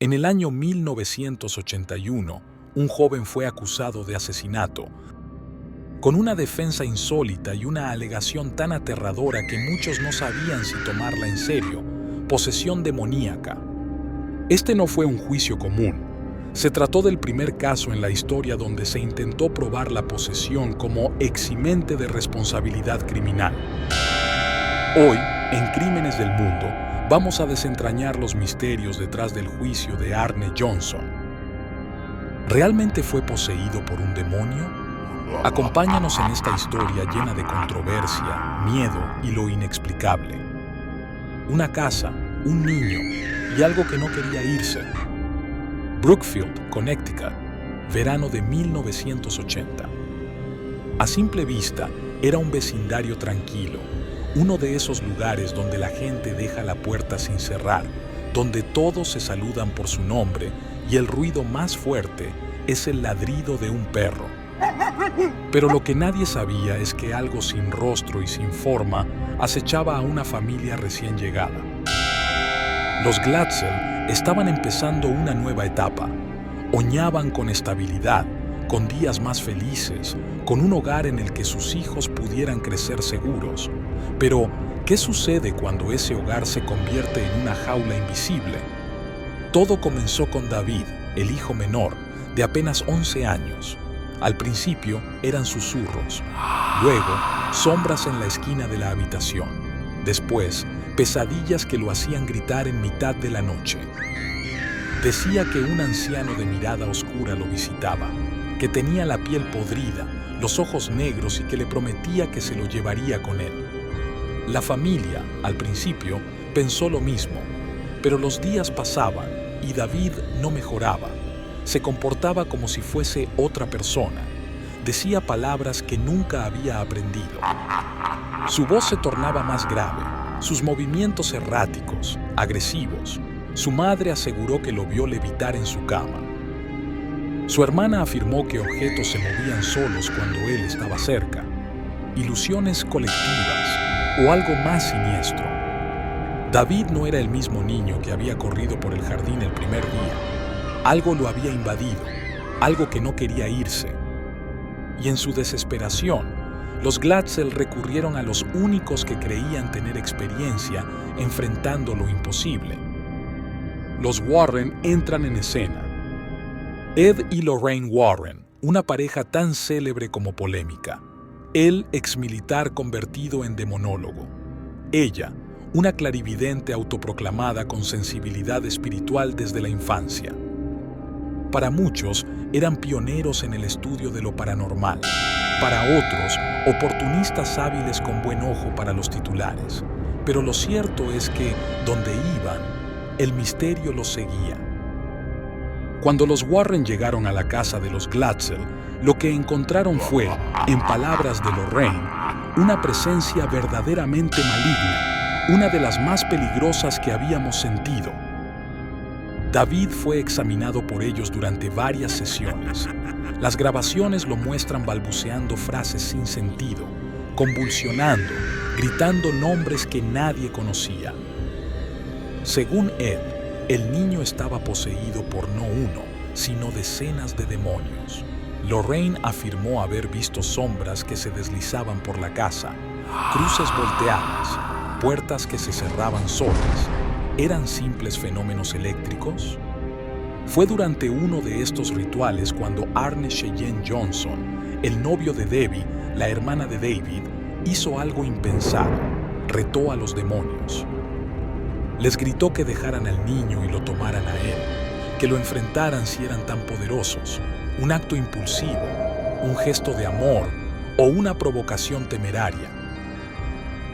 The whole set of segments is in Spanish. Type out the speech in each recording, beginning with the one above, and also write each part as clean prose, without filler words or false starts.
En el año 1981, un joven fue acusado de asesinato, con una defensa insólita y una alegación tan aterradora que muchos no sabían si tomarla en serio: posesión demoníaca. Este no fue un juicio común. Se trató del primer caso en la historia donde se intentó probar la posesión como eximente de responsabilidad criminal. Hoy, en Crímenes del Mundo, vamos a desentrañar los misterios detrás del juicio de Arne Jonsson. ¿Realmente fue poseído por un demonio? Acompáñanos en esta historia llena de controversia, miedo y lo inexplicable. Una casa, un niño y algo que no quería irse. Brookfield, Connecticut, verano de 1980. A simple vista, era un vecindario tranquilo, uno de esos lugares donde la gente deja la puerta sin cerrar, donde todos se saludan por su nombre y el ruido más fuerte es el ladrido de un perro. Pero lo que nadie sabía es que algo sin rostro y sin forma acechaba a una familia recién llegada. Los Glatzel estaban empezando una nueva etapa. Oñaban con estabilidad, con días más felices, con un hogar en el que sus hijos pudieran crecer seguros. Pero, ¿qué sucede cuando ese hogar se convierte en una jaula invisible? Todo comenzó con David, el hijo menor, de apenas 11 años. Al principio eran susurros, luego sombras en la esquina de la habitación, después pesadillas que lo hacían gritar en mitad de la noche. Decía que un anciano de mirada oscura lo visitaba, que tenía la piel podrida, los ojos negros y que le prometía que se lo llevaría con él. La familia, al principio, pensó lo mismo, pero los días pasaban y David no mejoraba. Se comportaba como si fuese otra persona. Decía palabras que nunca había aprendido. Su voz se tornaba más grave, sus movimientos erráticos, agresivos. Su madre aseguró que lo vio levitar en su cama. Su hermana afirmó que objetos se movían solos cuando él estaba cerca. Ilusiones colectivas o algo más siniestro. David no era el mismo niño que había corrido por el jardín el primer día. Algo lo había invadido, algo que no quería irse. Y en su desesperación, los Glatzel recurrieron a los únicos que creían tener experiencia enfrentando lo imposible. Los Warren entran en escena. Ed y Lorraine Warren, una pareja tan célebre como polémica. Él, exmilitar convertido en demonólogo. Ella, una clarividente autoproclamada con sensibilidad espiritual desde la infancia. Para muchos, eran pioneros en el estudio de lo paranormal. Para otros, oportunistas hábiles con buen ojo para los titulares. Pero lo cierto es que, donde iban, el misterio los seguía. Cuando los Warren llegaron a la casa de los Glatzel, lo que encontraron fue, en palabras de Lorraine, una presencia verdaderamente maligna, una de las más peligrosas que habíamos sentido. David fue examinado por ellos durante varias sesiones. Las grabaciones lo muestran balbuceando frases sin sentido, convulsionando, gritando nombres que nadie conocía. Según Ed, el niño estaba poseído por no uno, sino decenas de demonios. Lorraine afirmó haber visto sombras que se deslizaban por la casa, cruces volteadas, puertas que se cerraban solas. ¿Eran simples fenómenos eléctricos? Fue durante uno de estos rituales cuando Arne Cheyenne Jonsson, el novio de Debbie, la hermana de David, hizo algo impensado: retó a los demonios. Les gritó que dejaran al niño y lo tomaran a él, que lo enfrentaran si eran tan poderosos, un acto impulsivo, un gesto de amor o una provocación temeraria.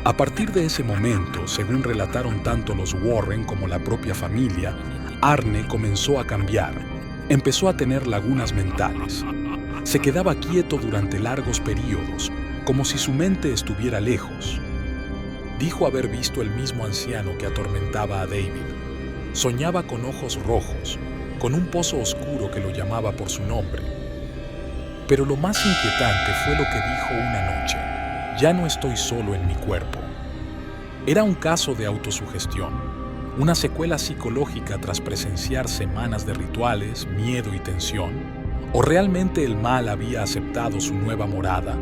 A partir de ese momento, según relataron tanto los Warren como la propia familia, Arne comenzó a cambiar. Empezó a tener lagunas mentales. Se quedaba quieto durante largos periodos, como si su mente estuviera lejos. Dijo haber visto el mismo anciano que atormentaba a David. Soñaba con ojos rojos, con un pozo oscuro que lo llamaba por su nombre. Pero lo más inquietante fue lo que dijo una noche: ya no estoy solo en mi cuerpo. Era un caso de autosugestión. ¿Una secuela psicológica tras presenciar semanas de rituales, miedo y tensión? ¿O realmente el mal había aceptado su nueva morada?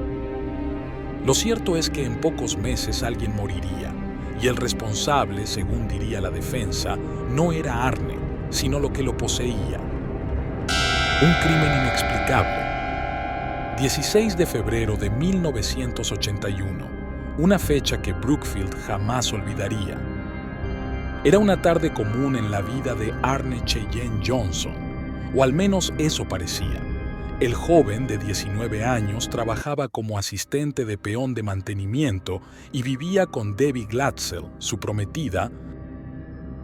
Lo cierto es que en pocos meses alguien moriría, y el responsable, según diría la defensa, no era Arne, sino lo que lo poseía. Un crimen inexplicable. 16 de febrero de 1981, una fecha que Brookfield jamás olvidaría. Era una tarde común en la vida de Arne Cheyenne Johnson, o al menos eso parecía. El joven de 19 años trabajaba como asistente de peón de mantenimiento y vivía con Debbie Glatzel, su prometida,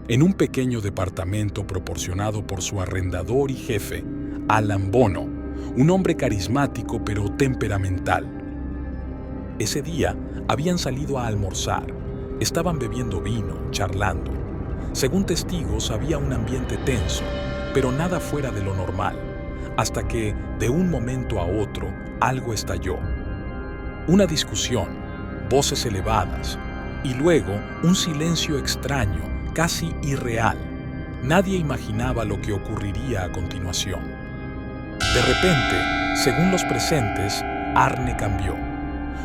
en un pequeño departamento proporcionado por su arrendador y jefe, Alan Bono, un hombre carismático pero temperamental. Ese día habían salido a almorzar, estaban bebiendo vino, charlando. Según testigos, había un ambiente tenso, pero nada fuera de lo normal, hasta que, de un momento a otro, algo estalló. Una discusión, voces elevadas, y luego un silencio extraño, casi irreal. Nadie imaginaba lo que ocurriría a continuación. De repente, según los presentes, Arne cambió.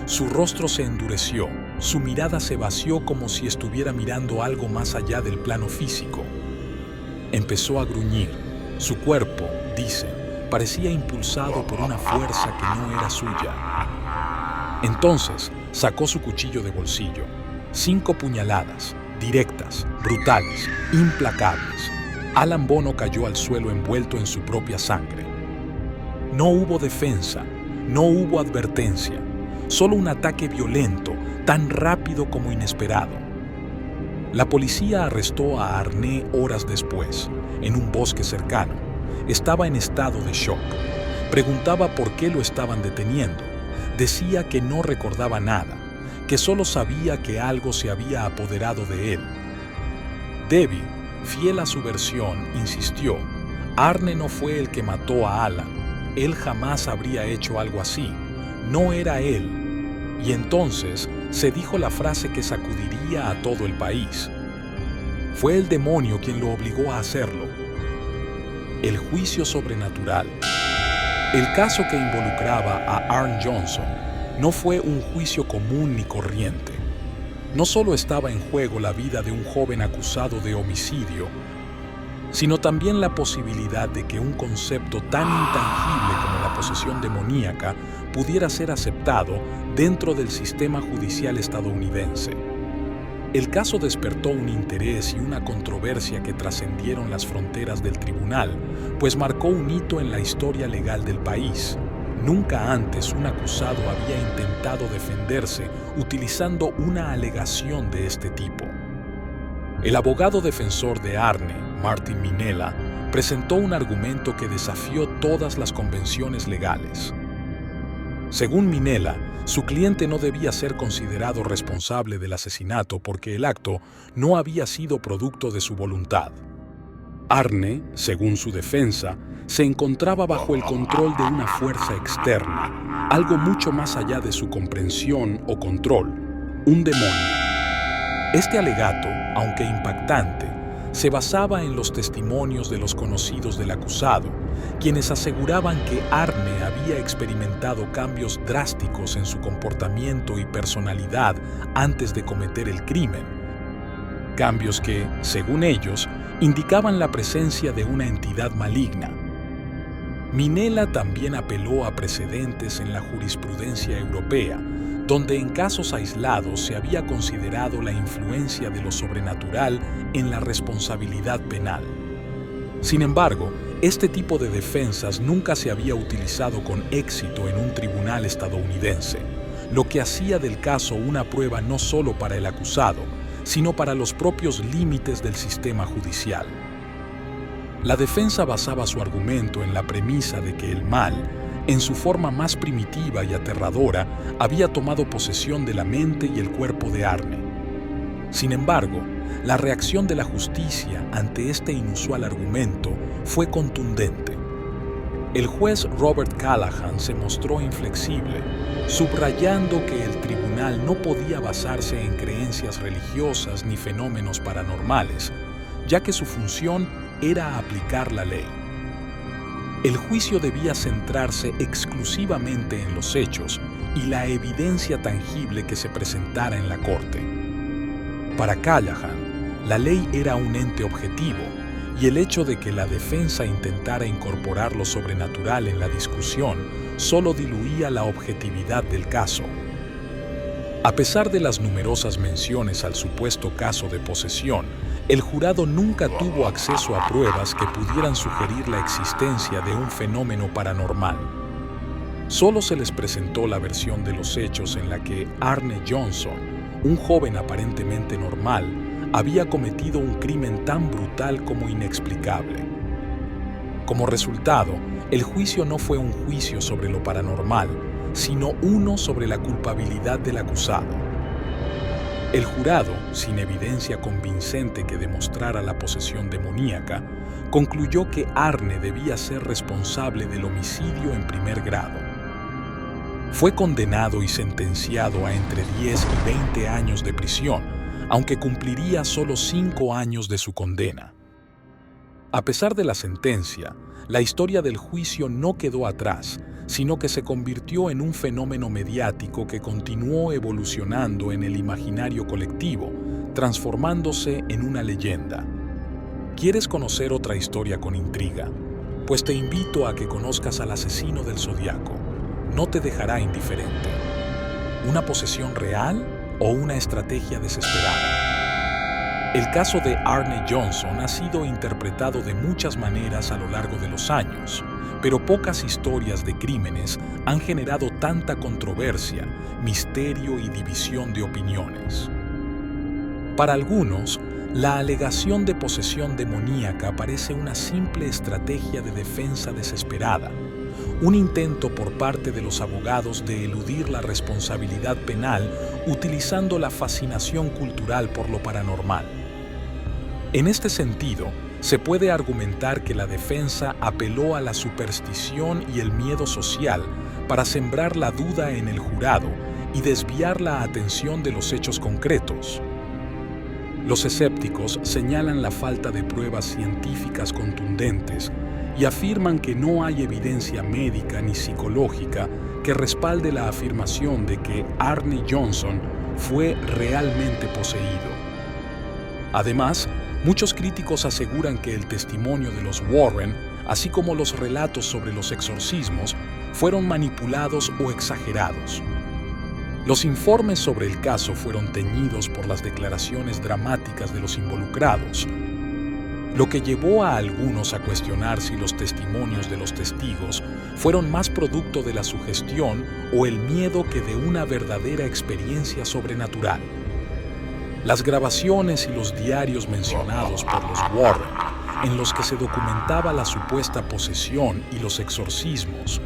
Su rostro se endureció, su mirada se vació como si estuviera mirando algo más allá del plano físico. Empezó a gruñir. Su cuerpo, dicen, parecía impulsado por una fuerza que no era suya. Entonces, sacó su cuchillo de bolsillo. 5 puñaladas, directas, brutales, implacables. Alan Bono cayó al suelo envuelto en su propia sangre. No hubo defensa, no hubo advertencia. Solo un ataque violento, tan rápido como inesperado. La policía arrestó a Arne horas después, en un bosque cercano. Estaba en estado de shock. Preguntaba por qué lo estaban deteniendo. Decía que no recordaba nada, que solo sabía que algo se había apoderado de él. Debbie, fiel a su versión, insistió: Arne no fue el que mató a Alan. Él jamás habría hecho algo así. No era él. Y entonces se dijo la frase que sacudiría a todo el país. Fue el demonio quien lo obligó a hacerlo. El juicio sobrenatural. El caso que involucraba a Arne Johnson no fue un juicio común ni corriente. No solo estaba en juego la vida de un joven acusado de homicidio, sino también la posibilidad de que un concepto tan intangible como la posesión demoníaca pudiera ser aceptado dentro del sistema judicial estadounidense. El caso despertó un interés y una controversia que trascendieron las fronteras del tribunal, pues marcó un hito en la historia legal del país. Nunca antes un acusado había intentado defenderse utilizando una alegación de este tipo. El abogado defensor de Arne, Martin Minella, presentó un argumento que desafió todas las convenciones legales. Según Minella, su cliente no debía ser considerado responsable del asesinato porque el acto no había sido producto de su voluntad. Arne, según su defensa, se encontraba bajo el control de una fuerza externa, algo mucho más allá de su comprensión o control, un demonio. Este alegato, aunque impactante, se basaba en los testimonios de los conocidos del acusado, quienes aseguraban que Arne había experimentado cambios drásticos en su comportamiento y personalidad antes de cometer el crimen. Cambios que, según ellos, indicaban la presencia de una entidad maligna. Minella también apeló a precedentes en la jurisprudencia europea, donde en casos aislados se había considerado la influencia de lo sobrenatural en la responsabilidad penal. Sin embargo, este tipo de defensas nunca se había utilizado con éxito en un tribunal estadounidense, lo que hacía del caso una prueba no solo para el acusado, sino para los propios límites del sistema judicial. La defensa basaba su argumento en la premisa de que el mal, en su forma más primitiva y aterradora, había tomado posesión de la mente y el cuerpo de Arne. Sin embargo, la reacción de la justicia ante este inusual argumento fue contundente. El juez Robert Callahan se mostró inflexible, subrayando que el tribunal no podía basarse en creencias religiosas ni fenómenos paranormales, ya que su función era aplicar la ley. El juicio debía centrarse exclusivamente en los hechos y la evidencia tangible que se presentara en la corte. Para Callahan, la ley era un ente objetivo, y el hecho de que la defensa intentara incorporar lo sobrenatural en la discusión solo diluía la objetividad del caso. A pesar de las numerosas menciones al supuesto caso de posesión, el jurado nunca tuvo acceso a pruebas que pudieran sugerir la existencia de un fenómeno paranormal. Solo se les presentó la versión de los hechos en la que Arne Johnson, un joven aparentemente normal, había cometido un crimen tan brutal como inexplicable. Como resultado, el juicio no fue un juicio sobre lo paranormal, sino uno sobre la culpabilidad del acusado. El jurado, sin evidencia convincente que demostrara la posesión demoníaca, concluyó que Arne debía ser responsable del homicidio en primer grado. Fue condenado y sentenciado a entre 10 y 20 años de prisión, aunque cumpliría solo 5 años de su condena. A pesar de la sentencia, la historia del juicio no quedó atrás, sino que se convirtió en un fenómeno mediático que continuó evolucionando en el imaginario colectivo, transformándose en una leyenda. ¿Quieres conocer otra historia con intriga? Pues te invito a que conozcas al asesino del Zodiaco. No te dejará indiferente. ¿Una posesión real o una estrategia desesperada? El caso de Arne Johnson ha sido interpretado de muchas maneras a lo largo de los años, pero pocas historias de crímenes han generado tanta controversia, misterio y división de opiniones. Para algunos, la alegación de posesión demoníaca parece una simple estrategia de defensa desesperada, un intento por parte de los abogados de eludir la responsabilidad penal utilizando la fascinación cultural por lo paranormal. En este sentido, se puede argumentar que la defensa apeló a la superstición y el miedo social para sembrar la duda en el jurado y desviar la atención de los hechos concretos. Los escépticos señalan la falta de pruebas científicas contundentes y afirman que no hay evidencia médica ni psicológica que respalde la afirmación de que Arne Johnson fue realmente poseído. Además, muchos críticos aseguran que el testimonio de los Warren, así como los relatos sobre los exorcismos, fueron manipulados o exagerados. Los informes sobre el caso fueron teñidos por las declaraciones dramáticas de los involucrados, lo que llevó a algunos a cuestionar si los testimonios de los testigos fueron más producto de la sugestión o el miedo que de una verdadera experiencia sobrenatural. Las grabaciones y los diarios mencionados por los Warren, en los que se documentaba la supuesta posesión y los exorcismos,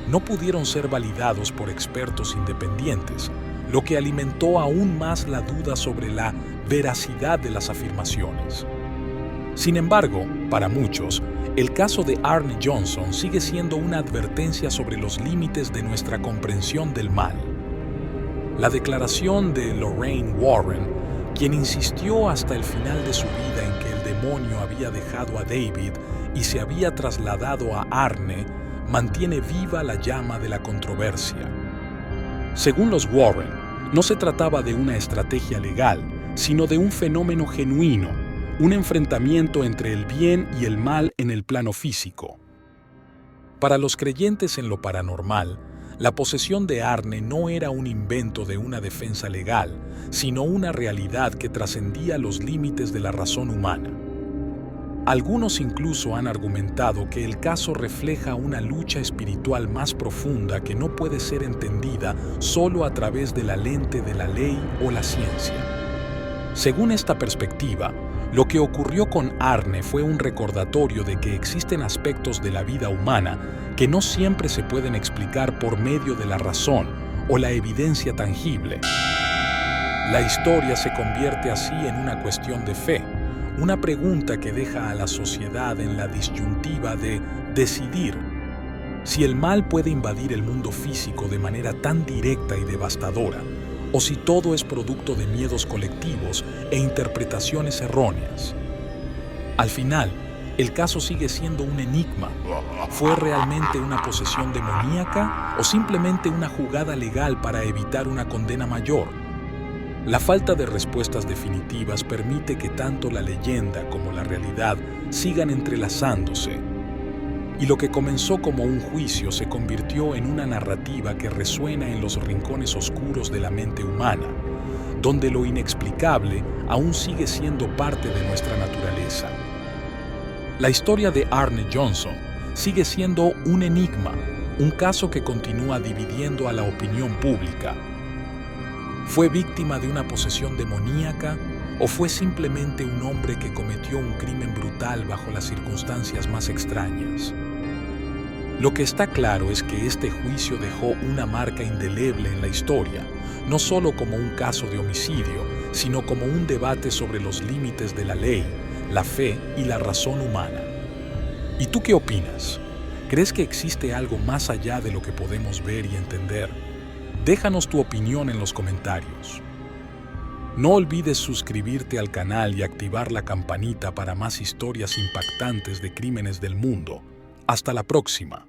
no pudieron ser validados por expertos independientes, lo que alimentó aún más la duda sobre la veracidad de las afirmaciones. Sin embargo, para muchos, el caso de Arne Johnson sigue siendo una advertencia sobre los límites de nuestra comprensión del mal. La declaración de Lorraine Warren, quien insistió hasta el final de su vida en que el demonio había dejado a David y se había trasladado a Arne, mantiene viva la llama de la controversia. Según los Warren, no se trataba de una estrategia legal, sino de un fenómeno genuino, un enfrentamiento entre el bien y el mal en el plano físico. Para los creyentes en lo paranormal, la posesión de Arne no era un invento de una defensa legal, sino una realidad que trascendía los límites de la razón humana. Algunos incluso han argumentado que el caso refleja una lucha espiritual más profunda que no puede ser entendida solo a través de la lente de la ley o la ciencia. Según esta perspectiva, lo que ocurrió con Arne fue un recordatorio de que existen aspectos de la vida humana que no siempre se pueden explicar por medio de la razón o la evidencia tangible. La historia se convierte así en una cuestión de fe, una pregunta que deja a la sociedad en la disyuntiva de decidir si el mal puede invadir el mundo físico de manera tan directa y devastadora, o si todo es producto de miedos colectivos e interpretaciones erróneas. Al final, el caso sigue siendo un enigma. ¿Fue realmente una posesión demoníaca o simplemente una jugada legal para evitar una condena mayor? La falta de respuestas definitivas permite que tanto la leyenda como la realidad sigan entrelazándose. Y lo que comenzó como un juicio se convirtió en una narrativa que resuena en los rincones oscuros de la mente humana, donde lo inexplicable aún sigue siendo parte de nuestra naturaleza. La historia de Arne Jonsson sigue siendo un enigma, un caso que continúa dividiendo a la opinión pública. ¿Fue víctima de una posesión demoníaca o fue simplemente un hombre que cometió un crimen brutal bajo las circunstancias más extrañas? Lo que está claro es que este juicio dejó una marca indeleble en la historia, no solo como un caso de homicidio, sino como un debate sobre los límites de la ley, la fe y la razón humana. ¿Y tú qué opinas? ¿Crees que existe algo más allá de lo que podemos ver y entender? Déjanos tu opinión en los comentarios. No olvides suscribirte al canal y activar la campanita para más historias impactantes de crímenes del mundo. Hasta la próxima.